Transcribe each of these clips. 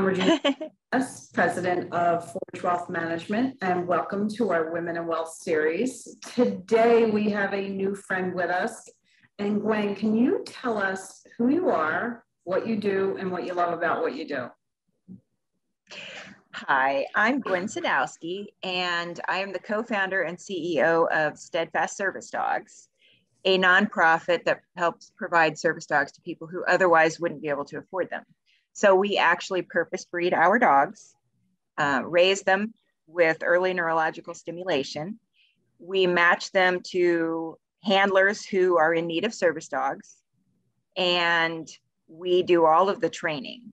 Regina, President of Forge Wealth Management, and welcome to our Women in Wealth series. Today, we have a new friend with us. And Gwen, can you tell us who you are, what you do, and what you love about what you do? Hi, I'm Gwen Sadowski, and I am the co-founder and CEO of Steadfast Service Dogs, a nonprofit that helps provide service dogs to people who otherwise wouldn't be able to afford them. So we actually purpose breed our dogs, raise them with early neurological stimulation. We match them to handlers who are in need of service dogs, and we do all of the training.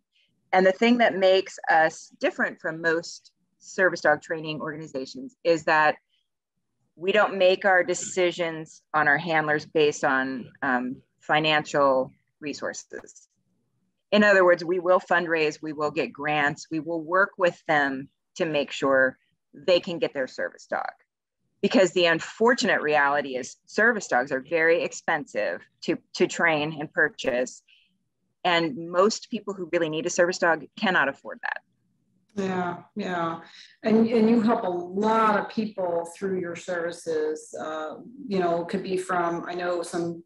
And the thing that makes us different from most service dog training organizations is that we don't make our decisions on our handlers based on financial resources. In other words, we will fundraise, we will get grants, we will work with them to make sure they can get their service dog. Because the unfortunate reality is service dogs are very expensive to train and purchase. And most people who really need a service dog cannot afford that. Yeah. And you help a lot of people through your services. It could be from, I know, some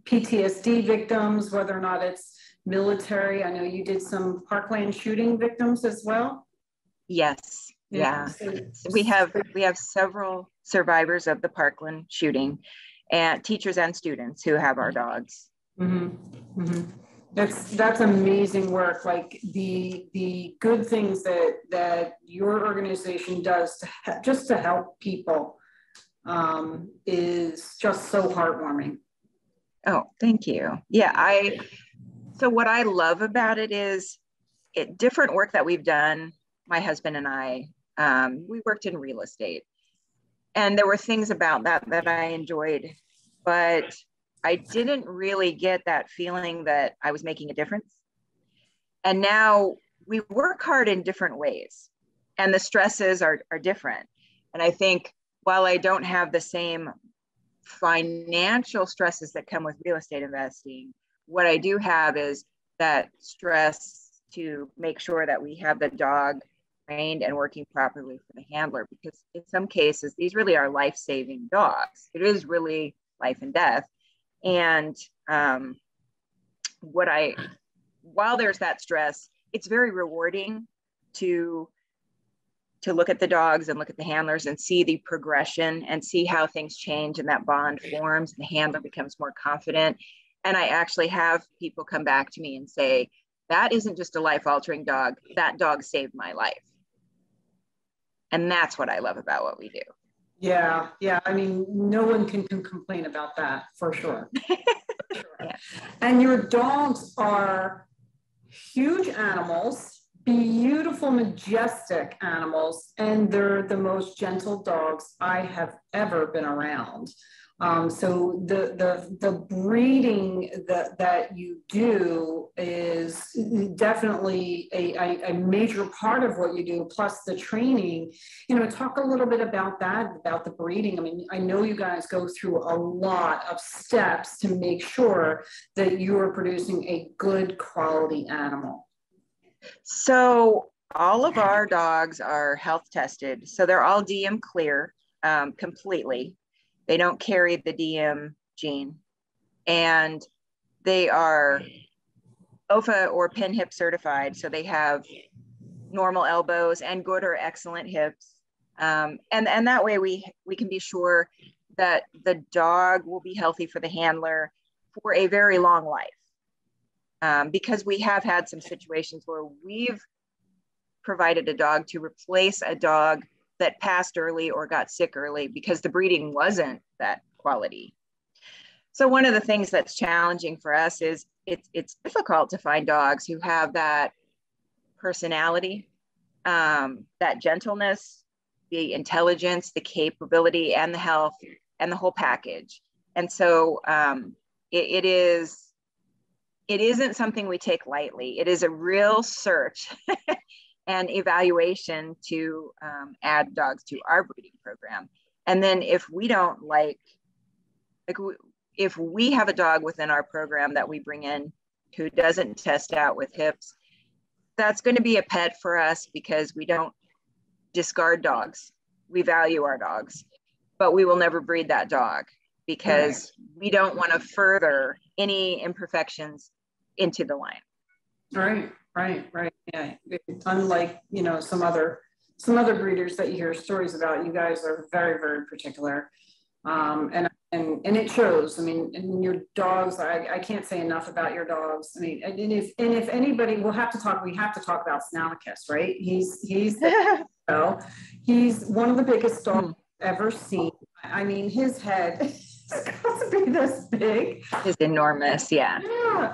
PTSD victims, whether or not it's military. I know you did some Parkland shooting victims as well. Yes. Yeah. We have several survivors of the Parkland shooting, and teachers and students who have our dogs. Mm-hmm. Mm-hmm. That's amazing work. Like the good things that your organization does just to help people is just so heartwarming. Oh, thank you. Yeah, so what I love about it is different work that we've done. My husband and I, we worked in real estate, and there were things about that I enjoyed, but I didn't really get that feeling that I was making a difference. And now we work hard in different ways, and the stresses are different. And I think while I don't have the same financial stresses that come with real estate investing, what I do have is that stress to make sure that we have the dog trained and working properly for the handler, because in some cases, these really are life-saving dogs. It is really life and death. And while there's that stress, it's very rewarding to look at the dogs and look at the handlers and see the progression and see how things change and that bond forms. The handler becomes more confident. And I actually have people come back to me and say, that isn't just a life-altering dog, that dog saved my life. And that's what I love about what we do. Yeah. I mean, no one can complain about that, for sure. For sure. Yeah. And your dogs are huge animals, beautiful, majestic animals, and they're the most gentle dogs I have ever been around. So the breeding that you do is definitely a major part of what you do, plus the training. Talk a little bit about that, about the breeding. I mean, I know you guys go through a lot of steps to make sure that you are producing a good quality animal. So all of our dogs are health tested. So they're all DM clear completely. They don't carry the DM gene, and they are OFA or pin hip certified. So they have normal elbows and good or excellent hips. And that way we can be sure that the dog will be healthy for the handler for a very long life. Because we have had some situations where we've provided a dog to replace a dog that passed early or got sick early because the breeding wasn't that quality. So one of the things that's challenging for us is it's difficult to find dogs who have that personality, that gentleness, the intelligence, the capability, and the health, and the whole package. And so it isn't something we take lightly. It is a real search and evaluation to add dogs to our breeding program. And then if we don't if we have a dog within our program that we bring in who doesn't test out with hips, that's going to be a pet for us because we don't discard dogs. We value our dogs, but we will never breed that dog because we don't want to further any imperfections into the line. Right. Yeah. Unlike, some other breeders that you hear stories about, you guys are very, very particular. And it shows. I mean, and your dogs, I can't say enough about your dogs. I mean, and if anybody, we have to talk about Snouticus, right? He's he's one of the biggest dogs I've ever seen. I mean, his head is got to be this big. It's enormous, yeah.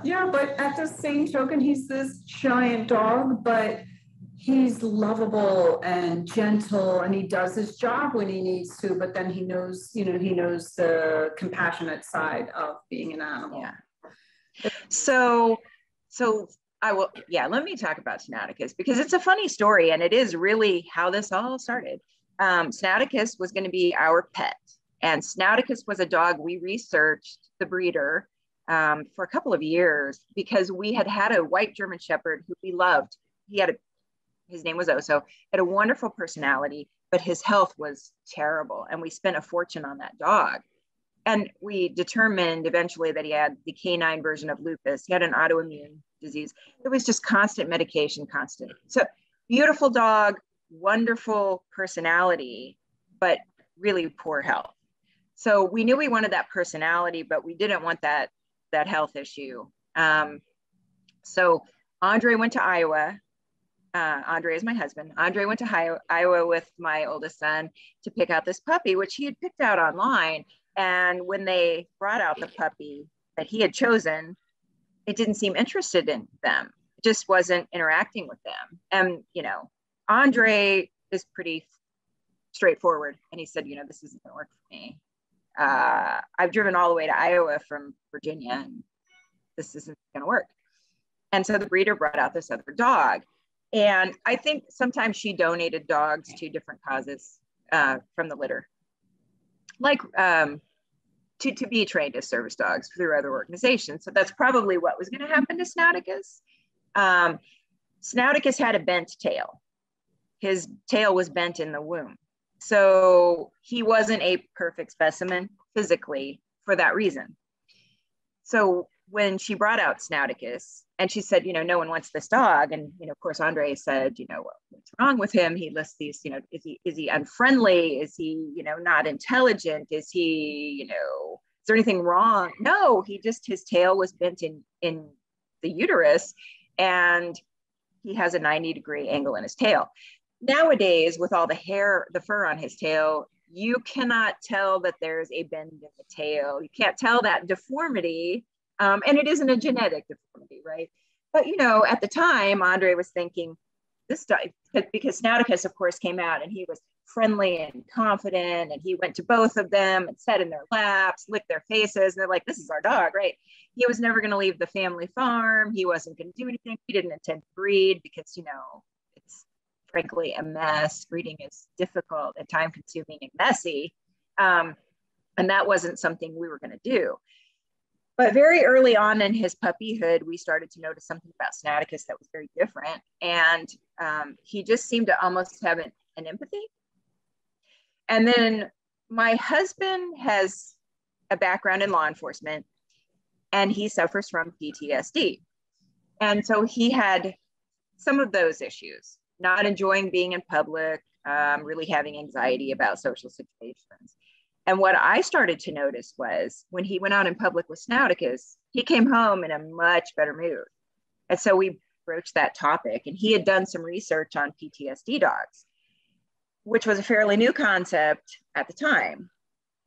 Yeah, but at the same token, he's this giant dog, but he's lovable and gentle, and he does his job when he needs to, but then he knows the compassionate side of being an animal. Yeah. So let me talk about Snouticus because it's a funny story, and it is really how this all started. Snouticus was going to be our pet, and Snouticus was a dog we researched the breeder for a couple of years because we had a white German Shepherd who we loved. His name was Oso, had a wonderful personality, but his health was terrible. And we spent a fortune on that dog. And we determined eventually that he had the canine version of lupus. He had an autoimmune disease. It was just constant medication, constant. So beautiful dog, wonderful personality, but really poor health. So we knew we wanted that personality, but we didn't want that health issue. So Andre went to Iowa. Andre is my husband. Andre went to Iowa with my oldest son to pick out this puppy, which he had picked out online. And when they brought out the puppy that he had chosen, it didn't seem interested in them. It just wasn't interacting with them. And, Andre is pretty straightforward. And he said, this isn't going to work for me. I've driven all the way to Iowa from Virginia, and this isn't going to work. And so the breeder brought out this other dog. And I think sometimes she donated dogs to different causes from the litter, like to be trained as service dogs through other organizations. So that's probably what was going to happen to Snouticus. Snouticus had a bent tail. His tail was bent in the womb. So he wasn't a perfect specimen physically for that reason. So when she brought out Snouticus and she said, no one wants this dog. And, of course, Andre said, what's wrong with him? He lists these, is he unfriendly? Is he, not intelligent? Is he, is there anything wrong? No, his tail was bent in the uterus and he has a 90-degree angle in his tail. Nowadays, with all the fur on his tail, you cannot tell that there's a bend in the tail. You can't tell that deformity. And it isn't a genetic deformity, right? But, at the time, Andre was thinking this dog, because Snouticus, of course, came out and he was friendly and confident. And he went to both of them and sat in their laps, licked their faces. And they're like, this is our dog, right? He was never going to leave the family farm. He wasn't going to do anything. He didn't intend to breed because, it's frankly a mess. Breeding is difficult and time consuming and messy. And that wasn't something we were going to do. But very early on in his puppyhood, we started to notice something about Snouticus that was very different. And he just seemed to almost have an empathy. And then my husband has a background in law enforcement, and he suffers from PTSD. And so he had some of those issues, not enjoying being in public, really having anxiety about social situations. And what I started to notice was when he went out in public with Snouticus, he came home in a much better mood. And so we broached that topic, and he had done some research on PTSD dogs, which was a fairly new concept at the time.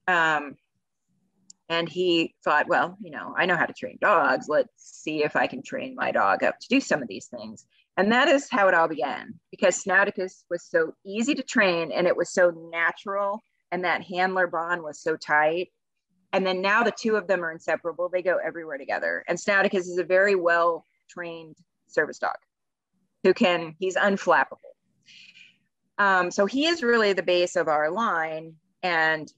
And he thought, well, I know how to train dogs. Let's see if I can train my dog up to do some of these things. And that is how it all began, because Snouticus was so easy to train and it was so natural. And that handler bond was so tight. And then now the two of them are inseparable. They go everywhere together. And Snouticus is a very well-trained service dog he's unflappable. So he is really the base of our line. And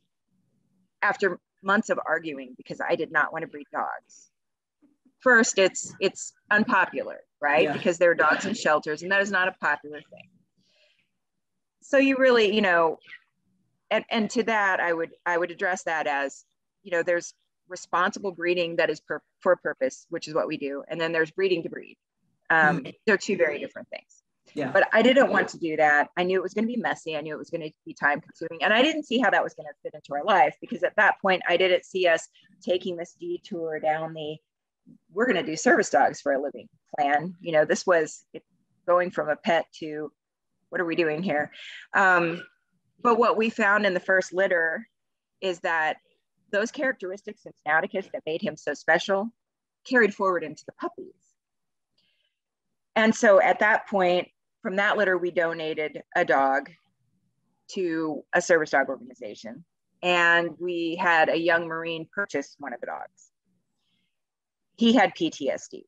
after months of arguing, because I did not want to breed dogs, first, it's unpopular, right? Yeah. Because there are dogs in shelters, and that is not a popular thing. So you really, you know, and to that, I would address that as, you know, there's responsible breeding that is for a purpose, which is what we do, and then there's breeding to breed. They're two very different things. Yeah. But I didn't want to do that. I knew it was going to be messy. I knew it was going to be time consuming, and I didn't see how that was going to fit into our life, because at that point I didn't see us taking this detour down the we're going to do service dogs for a living plan. You know, this was going from a pet to what are we doing here? But what we found in the first litter is that those characteristics in Snouticus that made him so special carried forward into the puppies. And so at that point, from that litter, we donated a dog to a service dog organization. And we had a young Marine purchase one of the dogs. He had PTSD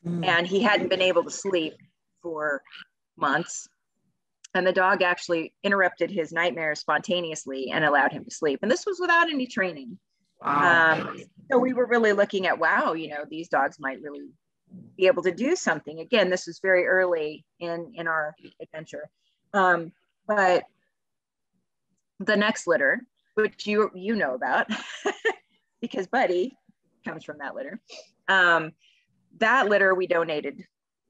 and he hadn't been able to sleep for months. And the dog actually interrupted his nightmares spontaneously and allowed him to sleep. And this was without any training. Wow. So we were really looking at, wow, you know, these dogs might really be able to do something. Again, this was very early in our adventure. But the next litter, which you know about, because Buddy comes from that litter. That litter we donated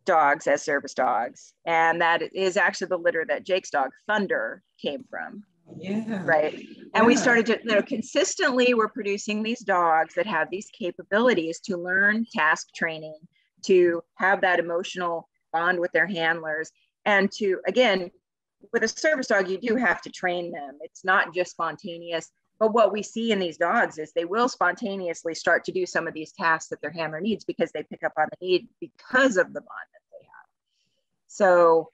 dogs as service dogs, and that is actually the litter that Jake's dog Thunder came from. Yeah. Right. And we started to, you know, consistently we're producing these dogs that have these capabilities to learn task training, to have that emotional bond with their handlers, and to, again, with a service dog, you do have to train them. It's not just spontaneous. But what we see in these dogs is they will spontaneously start to do some of these tasks that their handler needs because they pick up on the need because of the bond that they have. So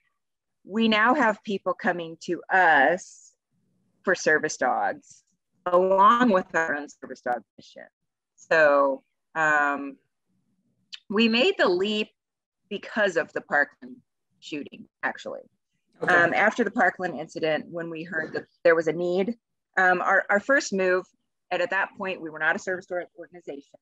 we now have people coming to us for service dogs along with our own service dog mission. So we made the leap because of the Parkland shooting, actually. Okay. After the Parkland incident, when we heard that there was a need, our first move, and at that point, we were not a service dog organization.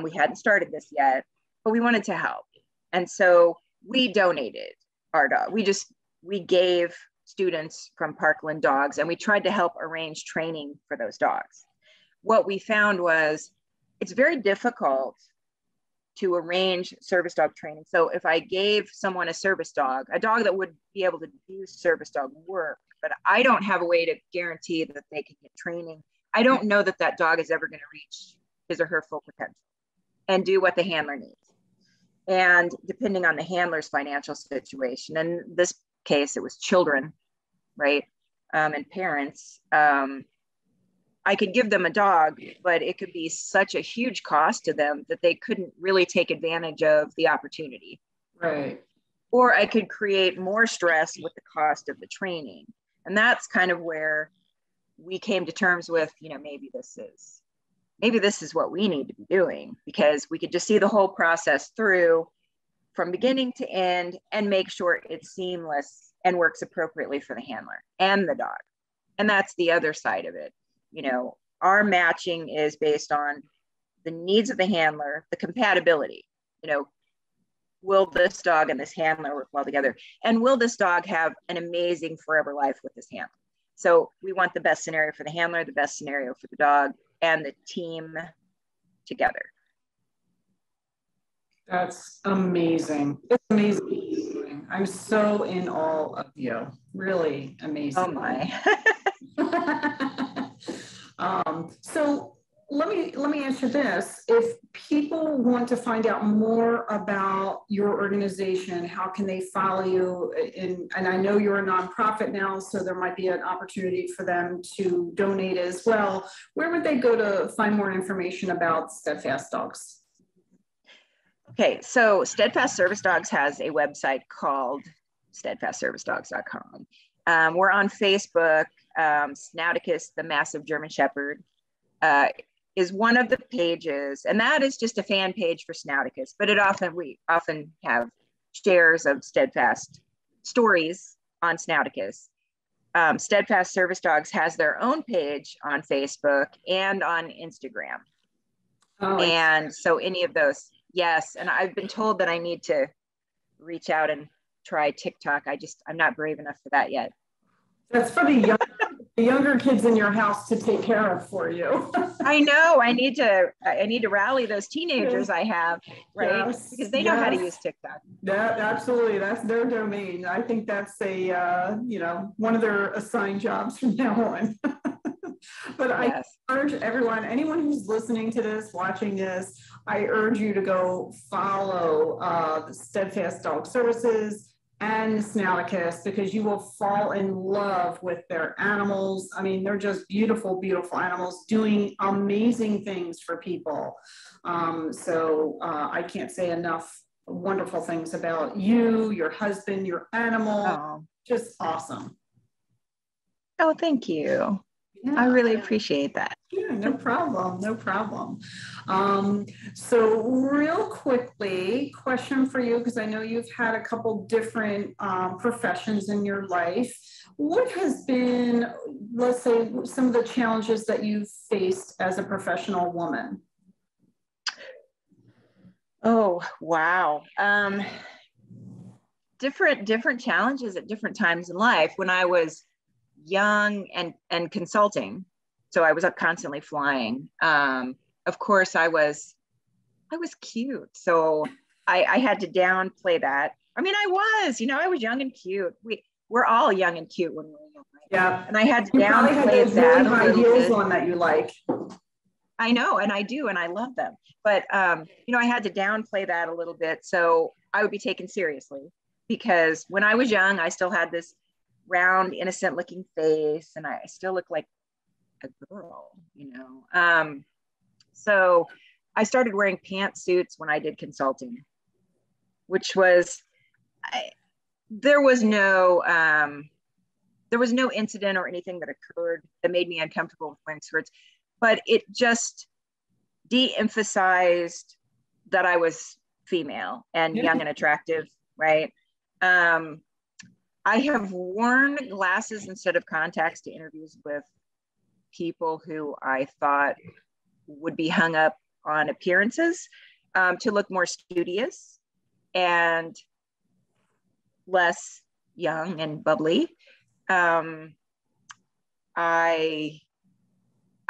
We hadn't started this yet, but we wanted to help. And so we donated our dog. We gave students from Parkland dogs, and we tried to help arrange training for those dogs. What we found was it's very difficult to arrange service dog training. So if I gave someone a dog that would be able to do service dog work, but I don't have a way to guarantee that they can get training, I don't know that that dog is ever going to reach his or her full potential and do what the handler needs. And depending on the handler's financial situation, and in this case, it was children, right? And parents, I could give them a dog, but it could be such a huge cost to them that they couldn't really take advantage of the opportunity. Right. Or I could create more stress with the cost of the training. And that's kind of where we came to terms with, you know, maybe this is what we need to be doing, because we could just see the whole process through from beginning to end and make sure it's seamless and works appropriately for the handler and the dog. And that's the other side of it. You know, our matching is based on the needs of the handler, the compatibility. You know, will this dog and this handler work well together? And will this dog have an amazing forever life with this handler? So we want the best scenario for the handler, the best scenario for the dog, and the team together. That's amazing. It's amazing. I'm so in awe of you. Really amazing. Oh my. So let me answer this. If people want to find out more about your organization, how can they follow you? And I know you're a nonprofit now, so there might be an opportunity for them to donate as well. Where would they go to find more information about Steadfast Dogs? Okay, so Steadfast Service Dogs has a website called steadfastservicedogs.com. We're on Facebook. Snouticus, the massive German Shepherd, is one of the pages, and that is just a fan page for Snouticus, but we often have shares of Steadfast stories on Snouticus. Steadfast Service Dogs has their own page on Facebook and on Instagram. Oh, and so any of those, Yes. And I've been told that I need to reach out and try TikTok. I'm not brave enough for that yet. That's for the younger kids in your house to take care of for you. I know. I need to rally those teenagers I have, right? Yes, because they know how to use TikTok. Absolutely. That's their domain. I think that's one of their assigned jobs from now on. But yes. I urge everyone, anyone who's listening to this, watching this, I urge you to go follow the Steadfast Dog Services and Snouticus, because you will fall in love with their animals. I mean, they're just beautiful, beautiful animals doing amazing things for people. I can't say enough wonderful things about you, your husband, your animal. Just awesome. Oh, thank you. Yeah. I really appreciate that. Yeah, no problem. No problem. So real quickly, question for you, because I know you've had a couple different professions in your life. What has been, let's say, some of the challenges that you've faced as a professional woman? Oh, wow. Different challenges at different times in life. When I was young and consulting, so I was up constantly flying. Of course, I was cute, so I had to downplay that. I mean, I was young and cute. We're all young and cute when we're young, right? Yeah. And I had to downplay that. Really high heels on that you like. I know, and I do, and I love them. But I had to downplay that a little bit, so I would be taken seriously. Because when I was young, I still had this round, innocent-looking face, and I still look like a girl, So I started wearing pantsuits when I did consulting, which was, there was no incident or anything that occurred that made me uncomfortable with wearing skirts, but it just de-emphasized that I was female and young and attractive, right? I have worn glasses instead of contacts to interviews with people who I thought would be hung up on appearances, to look more studious and less young and bubbly. I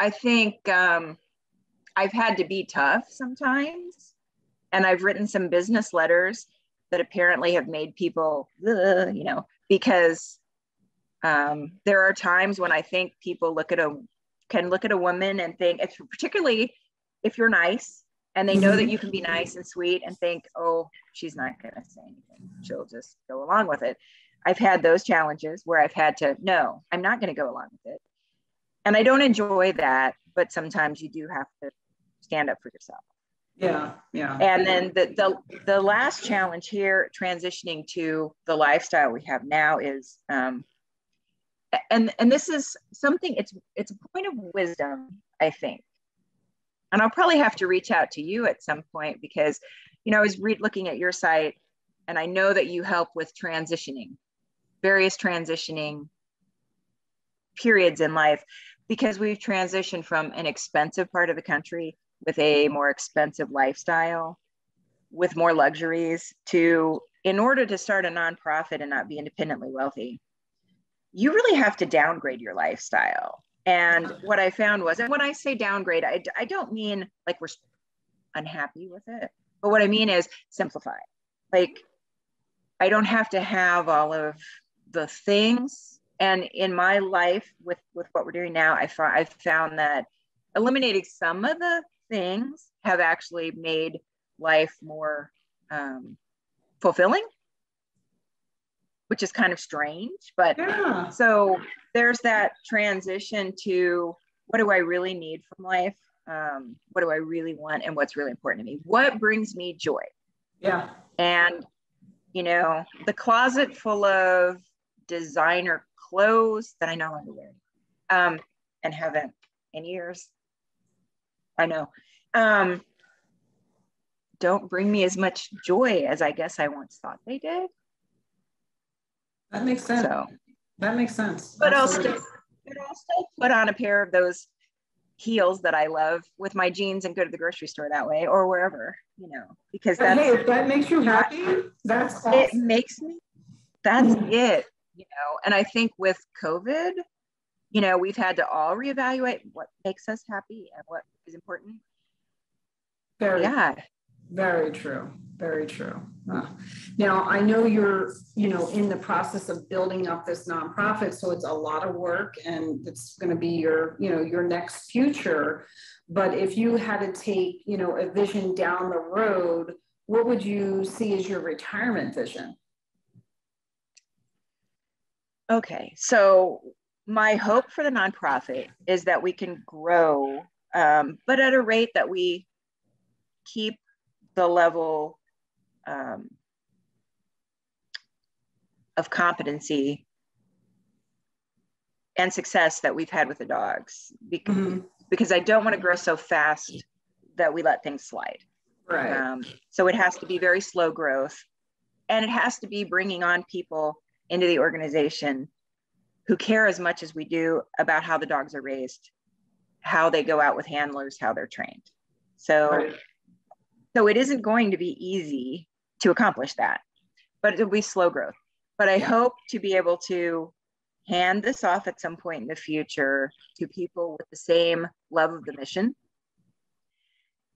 think I've had to be tough sometimes, and I've written some business letters that apparently have made people, because there are times when I think people can look at a woman and think, particularly if you're nice and they know that you can be nice and sweet, and think, oh, she's not going to say anything. She'll just go along with it. I've had those challenges where I've had to, no, I'm not going to go along with it. And I don't enjoy that, but sometimes you do have to stand up for yourself. Yeah, yeah. And then the last challenge here, transitioning to the lifestyle we have now, is, and this is something, it's a point of wisdom, I think. And I'll probably have to reach out to you at some point, because, I was looking at your site, and I know that you help with various transitioning periods in life, because we've transitioned from an expensive part of the country with a more expensive lifestyle, with more luxuries, to, in order to start a nonprofit and not be independently wealthy, you really have to downgrade your lifestyle. And what I found was, and when I say downgrade, I don't mean like we're unhappy with it, but what I mean is simplify. Like, I don't have to have all of the things. And in my life, with what we're doing now, I've found that eliminating some of the things have actually made life more fulfilling, which is kind of strange. But yeah. So there's that transition to, what do I really need from life? What do I really want? And what's really important to me? What brings me joy? Yeah. And, the closet full of designer clothes that I no longer wear, and haven't in years, I know, don't bring me as much joy as I guess I once thought they did. That makes sense. So that makes sense. But I'll still put on a pair of those heels that I love with my jeans and go to the grocery store that way or wherever, you know, because But hey, if that makes you happy, that's awesome. It makes me, that's it, you know. And I think with COVID, you know, we've had to all reevaluate what makes us happy and what is important. Very true. Very true. Now, I know you're, you know, in the process of building up this nonprofit, so it's a lot of work and it's going to be your, you know, your next future. But if you had to take, you know, a vision down the road, what would you see as your retirement vision? Okay, so my hope for the nonprofit is that we can grow, but at a rate that we keep the level of competency and success that we've had with the dogs, because I don't want to grow so fast that we let things slide. Right. So it has to be very slow growth, and it has to be bringing on people into the organization who care as much as we do about how the dogs are raised, how they go out with handlers, how they're trained. So it isn't going to be easy to accomplish that, but it'll be slow growth. But I hope to be able to hand this off at some point in the future to people with the same love of the mission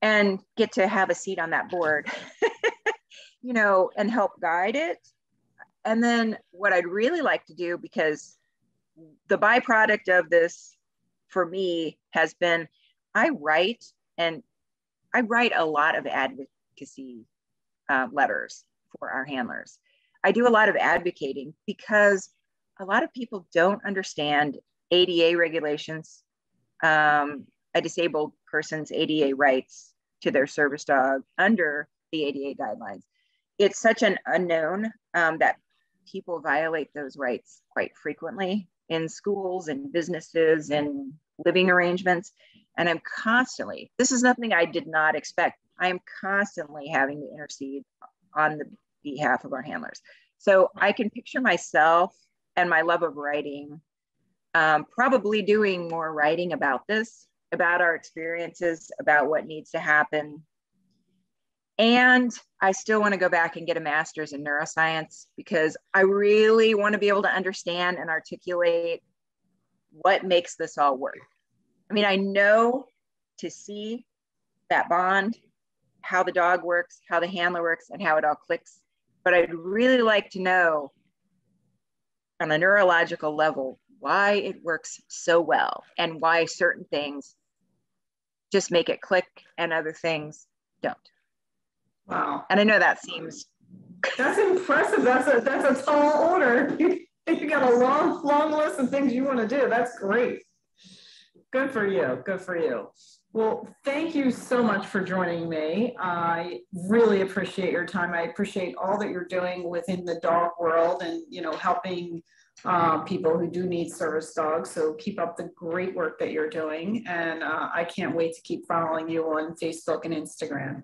and get to have a seat on that board, you know, and help guide it. And then what I'd really like to do, because the byproduct of this for me has been, I write a lot of advocacy letters for our handlers. I do a lot of advocating because a lot of people don't understand ADA regulations, a disabled person's ADA rights to their service dog under the ADA guidelines. It's such an unknown that people violate those rights quite frequently in schools and businesses and living arrangements. And I'm constantly, this is nothing I did not expect. I am constantly having to intercede on the behalf of our handlers. So I can picture myself and my love of writing, probably doing more writing about this, about our experiences, about what needs to happen. And I still want to go back and get a master's in neuroscience because I really want to be able to understand and articulate what makes this all work. I mean, I know to see that bond, how the dog works, how the handler works, and how it all clicks. But I'd really like to know on a neurological level why it works so well and why certain things just make it click and other things don't. Wow. And I know that seems... That's impressive. That's a tall order. You got a long list of things you want to do. That's great. Good for you. Good for you. Well, thank you so much for joining me. I really appreciate your time. I appreciate all that you're doing within the dog world and, you know, helping people who do need service dogs. So keep up the great work that you're doing. And I can't wait to keep following you on Facebook and Instagram.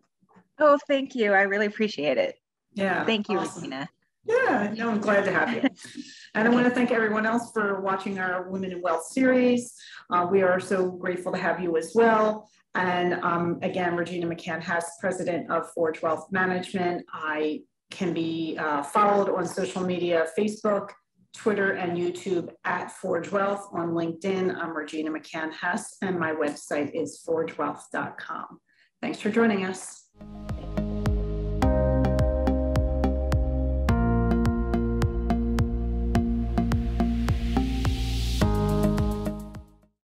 Oh, thank you. I really appreciate it. Yeah. Thank you, awesome. Regina. Yeah, no, I'm glad to have you. And I want to thank everyone else for watching our Women in Wealth series. We are so grateful to have you as well. And again, Regina McCann-Hess, president of Forge Wealth Management. I can be followed on social media, Facebook, Twitter, and YouTube at Forge Wealth. On LinkedIn, I'm Regina McCann-Hess, and my website is forgewealth.com. Thanks for joining us.